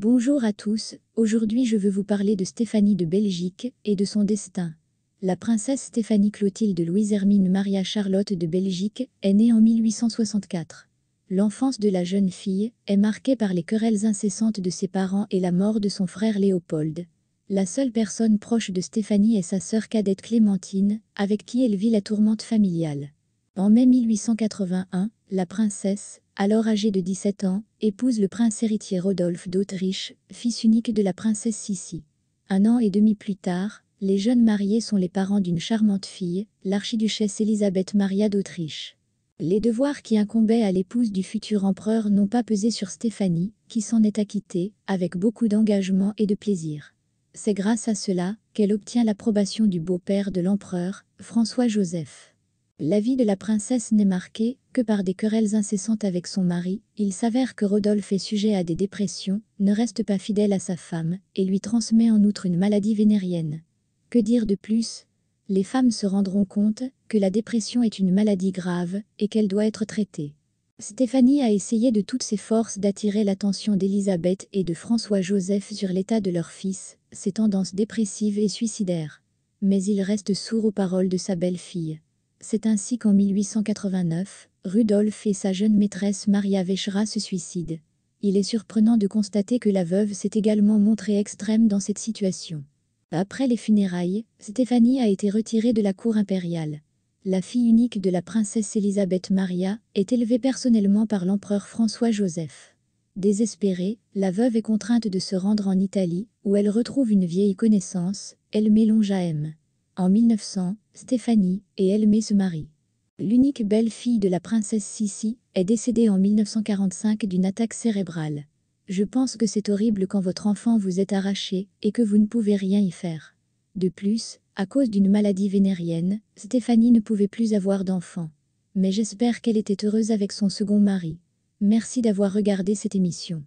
Bonjour à tous, aujourd'hui je veux vous parler de Stéphanie de Belgique et de son destin. La princesse Stéphanie Clotilde Louise Hermine Maria Charlotte de Belgique est née en 1864. L'enfance de la jeune fille est marquée par les querelles incessantes de ses parents et la mort de son frère Léopold. La seule personne proche de Stéphanie est sa sœur cadette Clémentine, avec qui elle vit la tourmente familiale. En mai 1881, la princesse, alors âgée de 17 ans, épouse le prince héritier Rodolphe d'Autriche, fils unique de la princesse Sissi. Un an et demi plus tard, les jeunes mariés sont les parents d'une charmante fille, l'archiduchesse Élisabeth Maria d'Autriche. Les devoirs qui incombaient à l'épouse du futur empereur n'ont pas pesé sur Stéphanie, qui s'en est acquittée, avec beaucoup d'engagement et de plaisir. C'est grâce à cela qu'elle obtient l'approbation du beau-père de l'empereur, François-Joseph. La vie de la princesse n'est marquée que par des querelles incessantes avec son mari. Il s'avère que Rodolphe est sujet à des dépressions, ne reste pas fidèle à sa femme, et lui transmet en outre une maladie vénérienne. Que dire de plus? Les femmes se rendront compte que la dépression est une maladie grave et qu'elle doit être traitée. Stéphanie a essayé de toutes ses forces d'attirer l'attention d'Élisabeth et de François-Joseph sur l'état de leur fils, ses tendances dépressives et suicidaires. Mais il reste sourd aux paroles de sa belle-fille. C'est ainsi qu'en 1889, Rudolf et sa jeune maîtresse Maria Weschra se suicident. Il est surprenant de constater que la veuve s'est également montrée extrême dans cette situation. Après les funérailles, Stéphanie a été retirée de la cour impériale. La fille unique de la princesse Élisabeth Maria est élevée personnellement par l'empereur François-Joseph. Désespérée, la veuve est contrainte de se rendre en Italie, où elle retrouve une vieille connaissance, Aimée Jahem. En 1900, Stéphanie et Aimée se marient. L'unique belle-fille de la princesse Sissi est décédée en 1945 d'une attaque cérébrale. Je pense que c'est horrible quand votre enfant vous est arraché et que vous ne pouvez rien y faire. De plus, à cause d'une maladie vénérienne, Stéphanie ne pouvait plus avoir d'enfant. Mais j'espère qu'elle était heureuse avec son second mari. Merci d'avoir regardé cette émission.